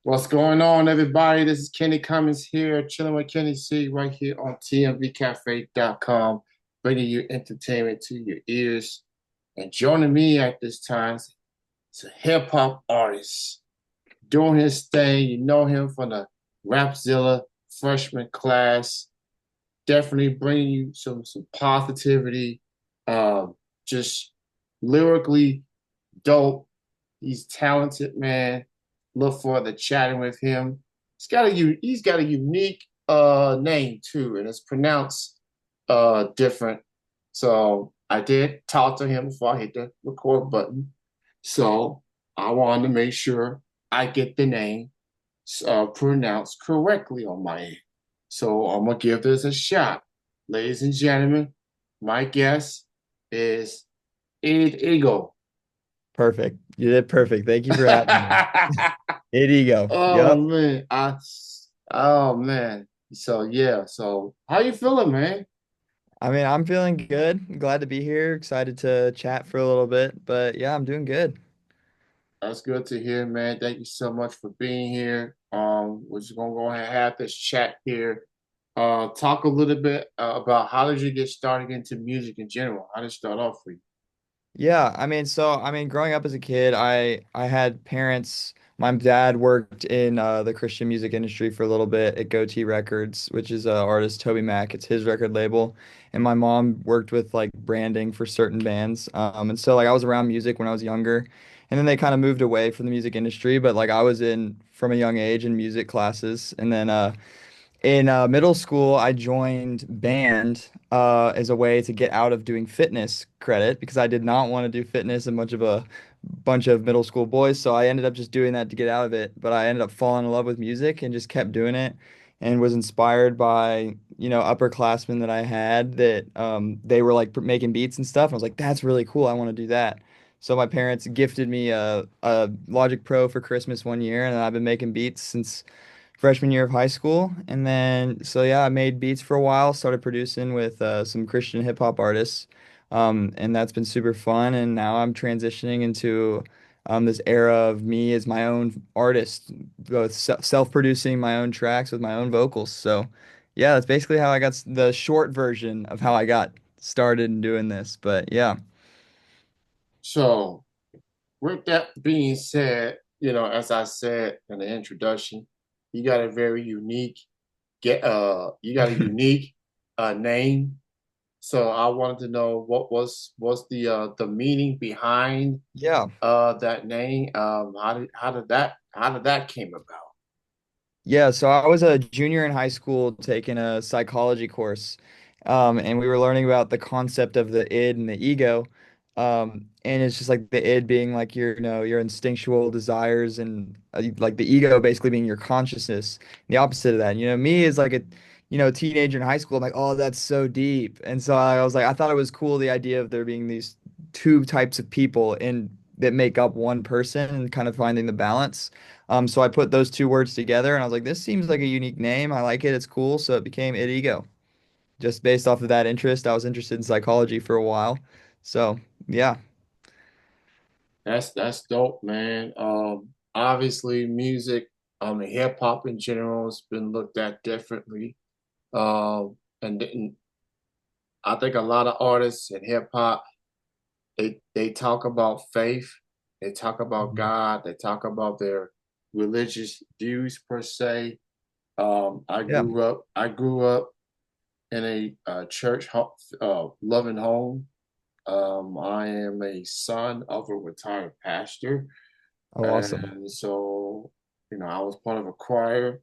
What's going on, everybody? This is Kenny Cummins here, chilling with Kenny C right here on TMVcafe.com, bringing you entertainment to your ears. And joining me at this time is a hip hop artist doing his thing. You know him from the Rapzilla freshman class, definitely bringing you some positivity. Just lyrically dope. He's talented, man. Look forward to chatting with him. He's got a unique name too, and it's pronounced different. So I did talk to him before I hit the record button. So I wanted to make sure I get the name pronounced correctly on my end. So I'm gonna give this a shot. Ladies and gentlemen, my guest is Idego. Perfect. You did perfect. Thank you for having me. Idego. Oh Yep. man, oh man. So yeah, so how you feeling, man? I'm feeling good. I'm glad to be here. Excited to chat for a little bit. But yeah, I'm doing good. That's good to hear, man. Thank you so much for being here. We're just gonna go ahead and have this chat here. Talk a little bit about how did you get started into music in general? How did it start off for you? Yeah, growing up as a kid, I had parents. My dad worked in the Christian music industry for a little bit at Goatee Records, which is artist Toby Mac. It's his record label, and my mom worked with like branding for certain bands. And so like I was around music when I was younger, and then they kind of moved away from the music industry, but like I was in from a young age in music classes, and then in middle school, I joined band as a way to get out of doing fitness credit because I did not want to do fitness and much of a bunch of middle school boys. So I ended up just doing that to get out of it. But I ended up falling in love with music and just kept doing it and was inspired by, upperclassmen that I had that they were like making beats and stuff. I was like, that's really cool. I want to do that. So my parents gifted me a Logic Pro for Christmas one year, and I've been making beats since freshman year of high school. And then, so yeah, I made beats for a while, started producing with some Christian hip hop artists. And that's been super fun. And now I'm transitioning into this era of me as my own artist, both self-producing my own tracks with my own vocals. So yeah, that's basically how I got the short version of how I got started in doing this. But yeah. So with that being said, as I said in the introduction, you got a very unique you got a unique name. So I wanted to know what's the meaning behind Yeah. that name. How did that came about? Yeah, so I was a junior in high school taking a psychology course, and we were learning about the concept of the id and the ego, and it's just like the id being like your instinctual desires, and like the ego basically being your consciousness. The opposite of that, me is like a teenager in high school. I'm like, oh, that's so deep, and so I was like, I thought it was cool the idea of there being these two types of people in that make up one person and kind of finding the balance. So I put those two words together and I was like, this seems like a unique name. I like it. It's cool. So it became Idego. Just based off of that interest. I was interested in psychology for a while. So yeah. That's dope, man. Obviously, music, and hip hop in general has been looked at differently. And I think a lot of artists in hip hop they talk about faith, they talk about Mhm. God, they talk about their religious views per se. I Yeah. grew up in a church loving home. I am a son of a retired pastor. Oh, awesome. And so, I was part of a choir.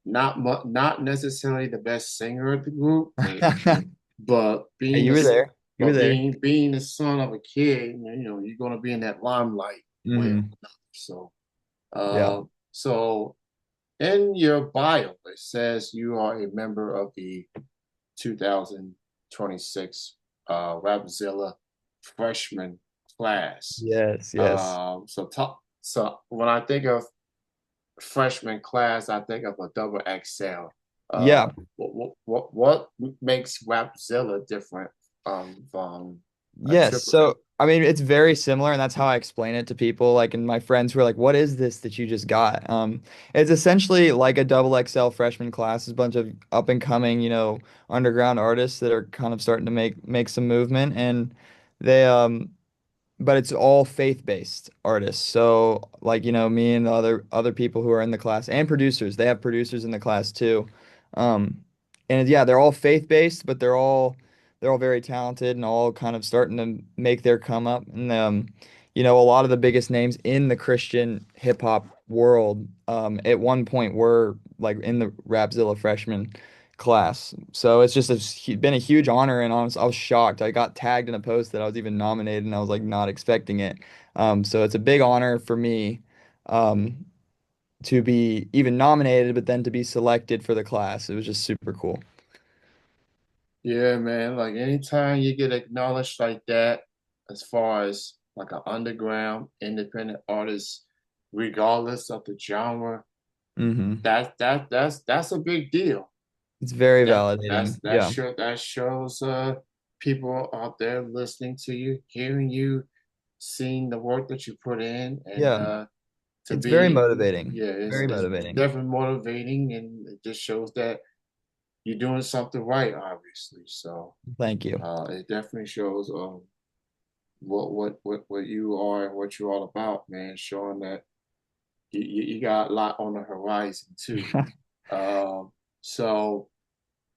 Not necessarily the best singer of the group, but Hey, being you the were there. You were but there. being the son of a kid, you're gonna be in that limelight way or Hmm. another. So, Yeah. so in your bio, it says you are a member of the 2026 Rapzilla freshman class. Yes. Yes. So when I think of freshman class, I think of a double XL. Yeah. What makes Rapzilla different from A Yes. triple. So, I mean, it's very similar, and that's how I explain it to people. Like, and my friends who are like, "What is this that you just got?" It's essentially like a double XL freshman class. It's a bunch of up and coming, underground artists that are kind of starting to make some movement, and they but it's all faith-based artists. So like, me and the other people who are in the class and producers, they have producers in the class too. Um, and yeah, they're all faith-based, but they're all very talented and all kind of starting to make their come up. And a lot of the biggest names in the Christian hip hop world at one point were like in the Rapzilla freshman class. So it's just been a huge honor, and I was shocked. I got tagged in a post that I was even nominated, and I was like not expecting it. So it's a big honor for me um, to be even nominated, but then to be selected for the class. It was just super cool. Yeah, man. Like anytime you get acknowledged like that, as far as like an underground independent artist, regardless of the genre, that's a big deal. It's very That validating. that Yeah. show that shows people out there listening to you, hearing you, seeing the work that you put in, and Yeah. to It's very be, motivating. yeah, Very it's motivating. definitely motivating, and it just shows that you're doing something right, obviously. So Thank you. it definitely shows what you are and what you're all about, man. Showing that you got a lot on the horizon too. Um, so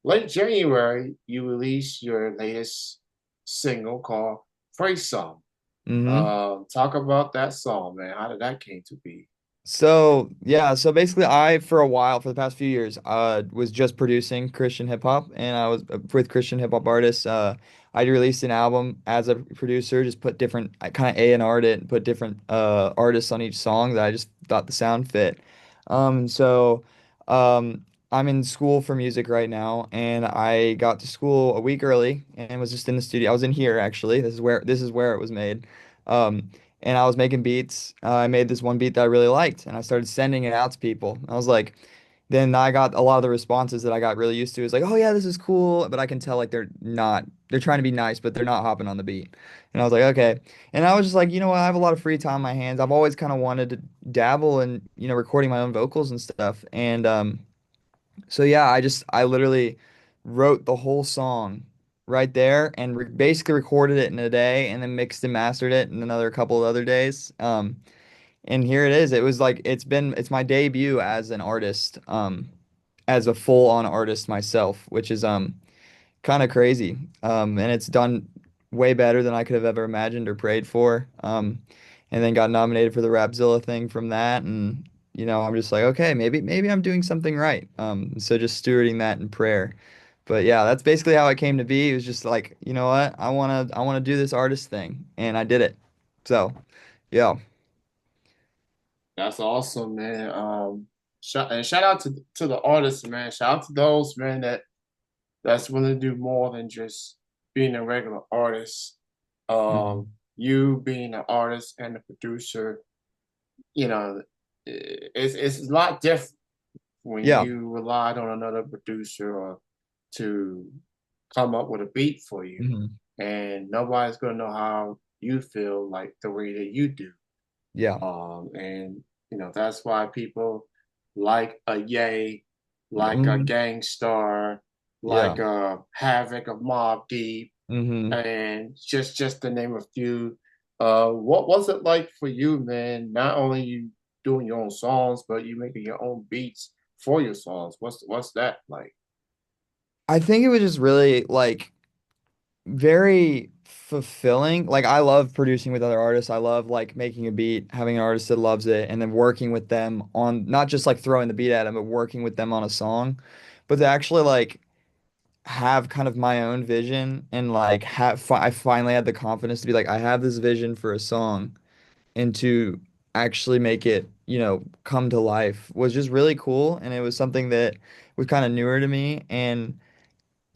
late January, you released your latest single called "Praise Song." hmm Talk about that song, man. How did that came to be? So yeah, so basically I for a while, for the past few years, was just producing Christian hip hop, and I was with Christian hip hop artists. I released an album as a producer, just put different, I kind of A&R'd it and put different artists on each song that I just thought the sound fit. So I'm in school for music right now, and I got to school a week early and was just in the studio. I was in here actually. This is where it was made. And I was making beats. I made this one beat that I really liked, and I started sending it out to people. I was like, then I got a lot of the responses that I got really used to. It's like, oh yeah, this is cool, but I can tell like they're trying to be nice, but they're not hopping on the beat. And I was like, okay. And I was just like, you know what? I have a lot of free time on my hands. I've always kind of wanted to dabble in, recording my own vocals and stuff. And so yeah, I literally wrote the whole song right there and basically recorded it in a day and then mixed and mastered it in another couple of other days. And here it is. It was like it's my debut as an artist, as a full-on artist myself, which is kind of crazy. And it's done way better than I could have ever imagined or prayed for. And then got nominated for the Rapzilla thing from that. And, I'm just like, okay, maybe I'm doing something right. So just stewarding that in prayer. But yeah, that's basically how it came to be. It was just like, you know what? I wanna do this artist thing. And I did it. So, yeah. That's awesome, man. Shout out to the artists, man. Shout out to those, man, that's willing to do more than just being a regular artist. Mhm. You being an artist and a producer, you know, it's a lot different when Yeah. you relied on another producer or to come up with a beat for you, hmm and nobody's gonna know how you feel like the way that you do. Yeah. And that's why people like a Ye, like a hmm Gangstar, Yeah. like a Havoc of Mob Deep, hmm and just to name a few. What was it like for you, man? Not only you doing your own songs, but you making your own beats for your songs. What's that like? I think it was just really like very fulfilling. Like I love producing with other artists. I love like making a beat, having an artist that loves it, and then working with them on not just like throwing the beat at them, but working with them on a song. But to actually like have kind of my own vision and like I finally had the confidence to be like I have this vision for a song and to actually make it, come to life was just really cool, and it was something that was kind of newer to me. And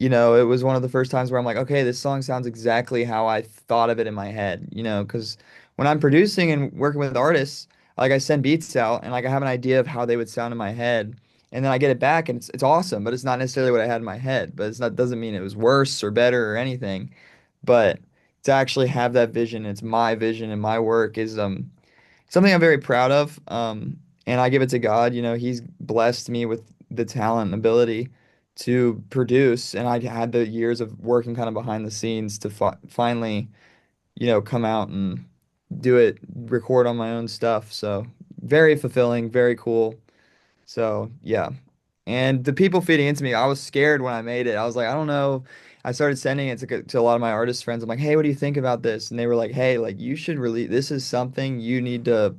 it was one of the first times where I'm like, okay, this song sounds exactly how I thought of it in my head, because when I'm producing and working with artists, like I send beats out and like I have an idea of how they would sound in my head, and then I get it back and it's awesome, but it's not necessarily what I had in my head, but it's not doesn't mean it was worse or better or anything. But to actually have that vision. It's my vision and my work is something I'm very proud of. And I give it to God. You know, He's blessed me with the talent and ability to produce, and I had the years of working kind of behind the scenes to finally, come out and do it, record on my own stuff. So very fulfilling, very cool. So yeah. And the people feeding into me, I was scared when I made it. I was like, I don't know. I started sending it to a lot of my artist friends. I'm like, hey, what do you think about this? And they were like, hey, like you should really, this is something you need to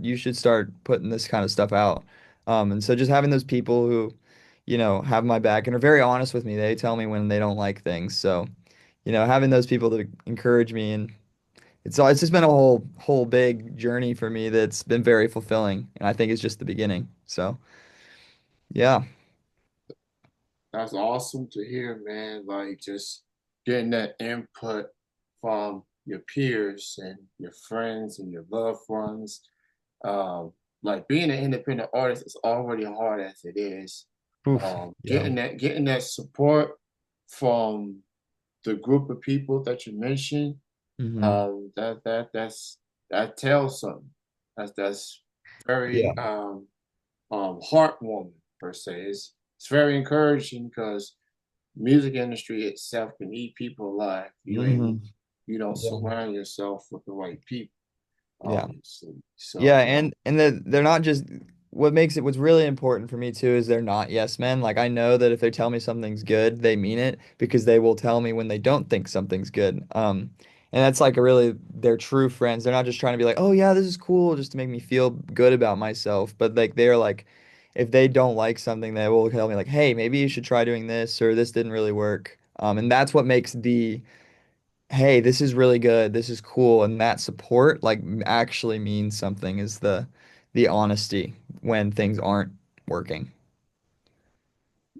you should start putting this kind of stuff out. And so just having those people who, have my back and are very honest with me. They tell me when they don't like things. So, having those people to encourage me, and it's just been a whole big journey for me that's been very fulfilling. And I think it's just the beginning. So, yeah. That's awesome to hear, man. Like just getting that input from your peers and your friends and your loved ones. Like being an independent artist is already hard as it is. Oof. Yeah. Getting that support from the group of people that you mentioned, Hmm. that tells something. That's Yeah. very heartwarming per se. It's very encouraging because music industry itself can eat people alive. Hmm. You don't Yeah. surround yourself with the right people, Yeah. obviously. Yeah, So and they're not just what's really important for me too is they're not yes men. Like I know that if they tell me something's good, they mean it because they will tell me when they don't think something's good. And that's like a really they're true friends. They're not just trying to be like, "Oh yeah, this is cool," just to make me feel good about myself. But like they're like if they don't like something, they will tell me like, "Hey, maybe you should try doing this or this didn't really work." And that's what makes the hey, this is really good, this is cool, and that support like actually means something is the honesty when things aren't working.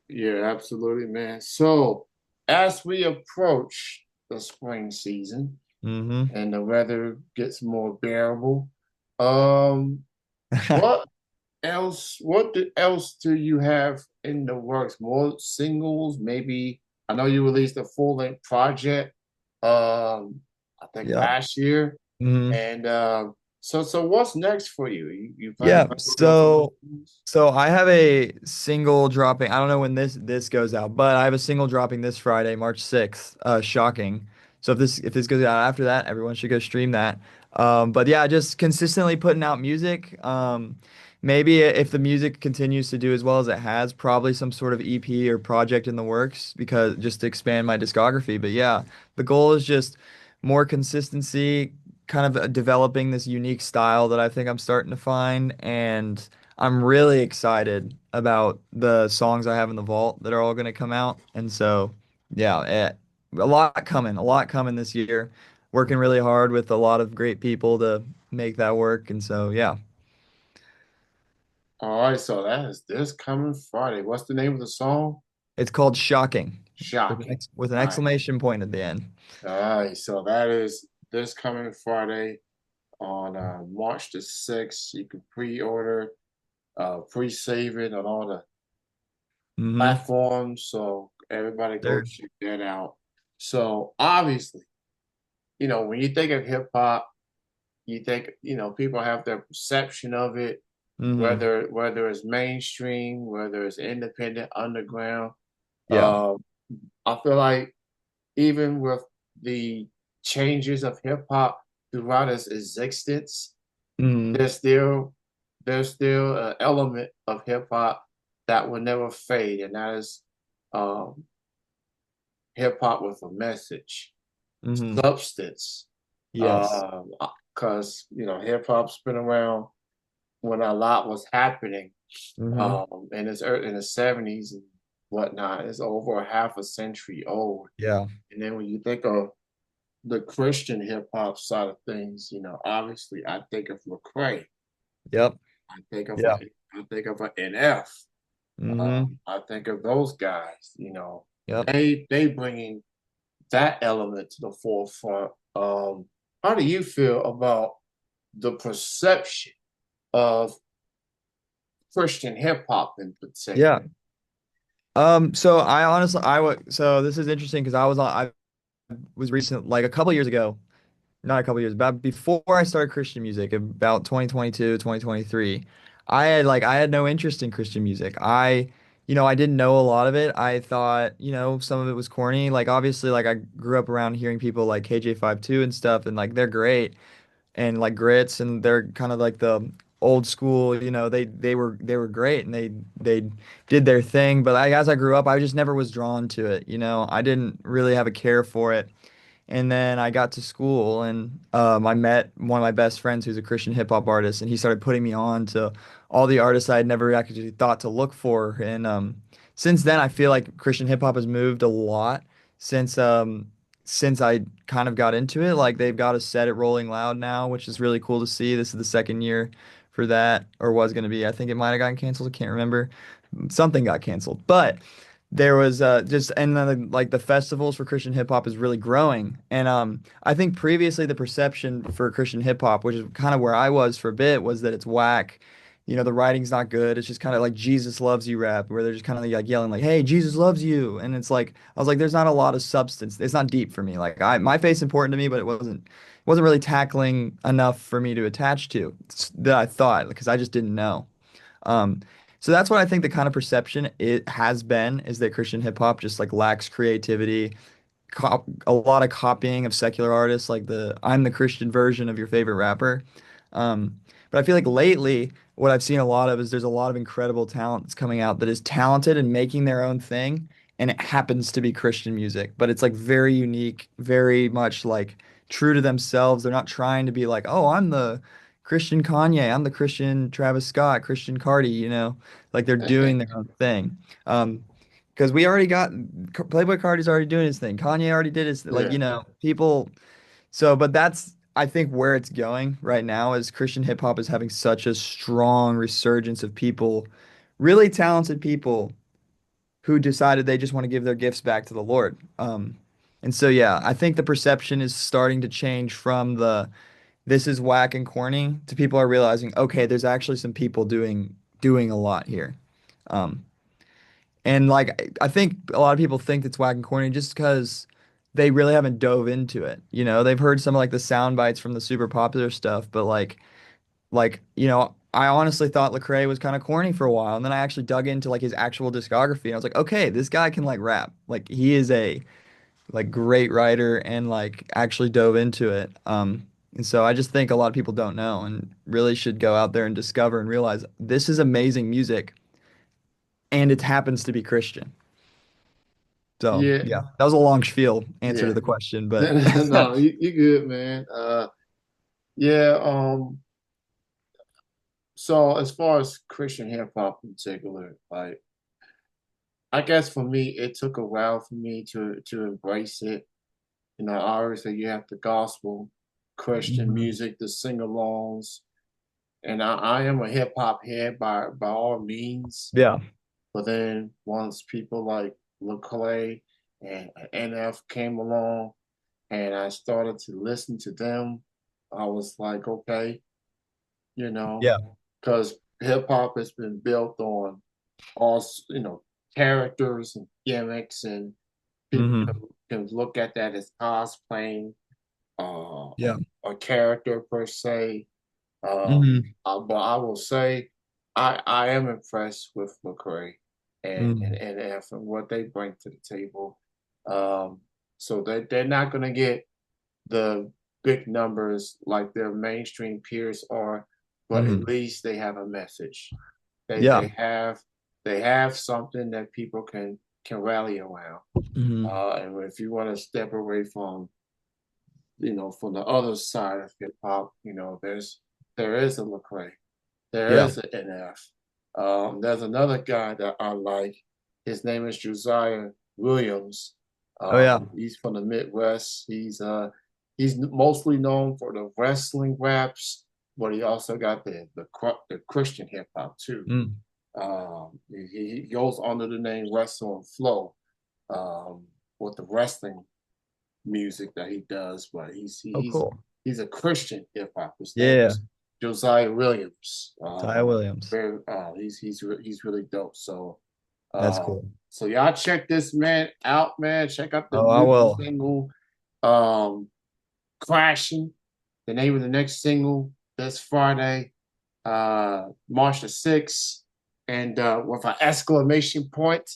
yeah, absolutely, man. So as we approach the spring season Mm-hmm. and the weather gets more bearable, um, what else do you have in the works? More singles, maybe. I know you released a full-length project, I think Yep. last year. Hmm. And so what's next for you? You planning Yeah. on doing some more So things? so I have a single dropping. I don't know when this goes out, but I have a single dropping this Friday, March 6th. Shocking. So if this goes out after that, everyone should go stream that. But yeah, just consistently putting out music. Maybe if the music continues to do as well as it has, probably some sort of EP or project in the works because just to expand my discography. But yeah, the goal is just more consistency, kind of developing this unique style that I think I'm starting to find. And I'm really excited about the songs I have in the vault that are all going to come out. And so, yeah, a lot coming this year. Working really hard with a lot of great people to make that work. And so, yeah, All right, so that is this coming Friday. What's the name of the song? it's called Shocking Shocking. with an All right. exclamation point at the end. All right, so that is this coming Friday on March the 6th. You can pre-order, pre-save it on all the Mm-hmm. platforms. So everybody go There. check that out. So obviously, when you think of hip hop, you think, people have their perception of it, Mm-hmm. whether it's mainstream, whether it's independent, underground. Yeah. Um, I feel like even with the changes of hip hop throughout its existence, Mm-hmm. there's still there's still an element of hip hop that will never fade, and that is um, hip hop with a message, Mm-hmm. substance. Yes. Because hip hop's been around when a lot was happening, Mm-hmm. in the 70s and whatnot. It's over a half a century old. Yeah. And then when you think of the Christian hip hop side of things, obviously I think of Lecrae. Yep. I think of a, Yeah. I think of an NF. Mm-hmm. I think of those guys. Yep. They bringing that element to the forefront. How do you feel about the perception of Christian hip hop in Yeah. particular? So I honestly, I would, so this is interesting because I was on, was recent, like a couple years ago, not a couple years, but before I started Christian music, about 2022, 2023, I had no interest in Christian music. I didn't know a lot of it. I thought, some of it was corny. Like obviously, like I grew up around hearing people like KJ52 and stuff, and like they're great and like Grits, and they're kind of like the old school, they were great, and they did their thing. But as I grew up, I just never was drawn to it. I didn't really have a care for it. And then I got to school and I met one of my best friends who's a Christian hip hop artist, and he started putting me on to all the artists I had never actually thought to look for. And since then, I feel like Christian hip hop has moved a lot since since I kind of got into it. Like they've got a set at Rolling Loud now, which is really cool to see. This is the second year for that, or was going to be. I think it might have gotten canceled. I can't remember. Something got canceled, but there was just and then like the festivals for Christian hip hop is really growing. And I think previously the perception for Christian hip hop, which is kind of where I was for a bit, was that it's whack. The writing's not good. It's just kind of like Jesus loves you rap, where they're just kind of like yelling like, "Hey, Jesus loves you." And it's like I was like, there's not a lot of substance. It's not deep for me. Like my faith's important to me, but it wasn't really tackling enough for me to attach to that I thought, because I just didn't know. Um, so that's what I think the kind of perception it has been, is that Christian hip hop just like lacks creativity, a lot of copying of secular artists, like the I'm the Christian version of your favorite rapper. But I feel like lately, what I've seen a lot of is there's a lot of incredible talent that's coming out that is talented and making their own thing, and it happens to be Christian music, but it's like very unique, very much like true to themselves. They're not trying to be like, oh, I'm the Christian Kanye, I'm the Christian Travis Scott, Christian Cardi. Like they're doing their own thing. Because we already got Playboy Cardi's already doing his thing. Kanye already did his like, Yeah. people. So, but that's I think where it's going right now is Christian hip hop is having such a strong resurgence of people, really talented people who decided they just want to give their gifts back to the Lord. And so yeah, I think the perception is starting to change from the this is whack and corny to people are realizing, okay, there's actually some people doing a lot here. Um, and like I think a lot of people think it's whack and corny just because they really haven't dove into it. They've heard some of like the sound bites from the super popular stuff, but I honestly thought Lecrae was kind of corny for a while, and then I actually dug into like his actual discography, and I was like, okay, this guy can like rap. Like he is a like great writer and like actually dove into it. And so I just think a lot of people don't know and really should go out there and discover and realize this is amazing music, and it happens to be Christian. So Yeah. yeah, that was a long spiel answer to Yeah. the question, but No, you good, man. Yeah. So as far as Christian hip hop in particular, like I guess for me, it took a while for me to embrace it. Obviously you have the gospel Christian Mhm. music, the sing-alongs, and I am a hip hop head by all means. Yeah, But then once people like Lecrae and NF came along, and I started to listen to them, I was like, okay, you know, yeah, because hip hop has been built on all characters and gimmicks, and people hmm, can look at that as cosplaying uh, a, yeah, a character per se. hmm, But I will say, I am impressed with Lecrae hmm, and F and what they bring to the table. Um, so they're not going to get the big numbers like their mainstream peers are, but at hmm, least they have a message. They yeah, they have they have something that people can rally around. hmm, And if you want to step away from from the other side of hip hop, there is a Lecrae, there yeah. is an NF. There's another guy that I like. His name is Josiah Williams. Oh yeah, He's from the Midwest. He's mostly known for the wrestling raps, but he also got the Christian hip hop too. mm. He goes under the name Wrestle and Flow um, with the wrestling music that he does, but Oh cool. he's a Christian hip hop. His name Yeah, is Josiah Williams. Ty Williams. He's really dope. That's Uh, cool. so y'all check this man out, man. Check out the Oh, I new will. single. Um, Crashing, the name of the next single this Friday, March the 6th, and with an exclamation point.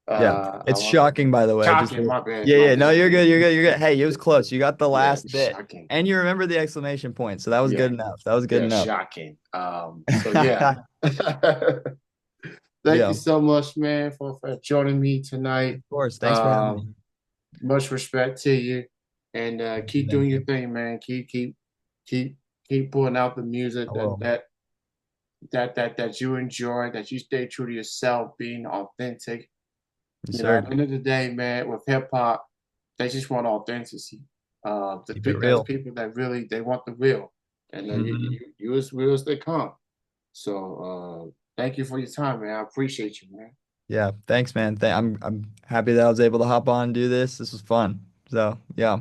Yeah. I It's want shocking, by the way. shocking, my bad, Yeah, my yeah. No, bad. you're good. You're good. You're good. Hey, it was close. You got the Yeah, last bit. shocking. And you remember the exclamation point. So that was Yeah, good enough. That was good yeah, enough. shocking. So yeah. Thank you Yeah. so much, man, for joining me tonight. Of course. Thanks for having Um, me. much respect to you, and Thank you. keep Thank doing your you. thing, man. Keep, keep putting out the music I will. that you enjoy, that you stay true to yourself, being authentic. Yes, You know, sir. at the end of the day, man, with hip hop, they just want authenticity. Keep it There's real. people that really they want the real, and Hmm. you as real as they come. So thank you for your time, man. I appreciate you, man. Yeah. Thanks, man. I'm happy that I was able to hop on and do this. This was fun. So, yeah.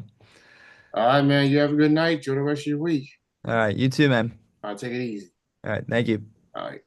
All right, man. You have a good night. Enjoy the rest of your week. All right. You too, man. All right, take it easy. All right. Thank you. All right.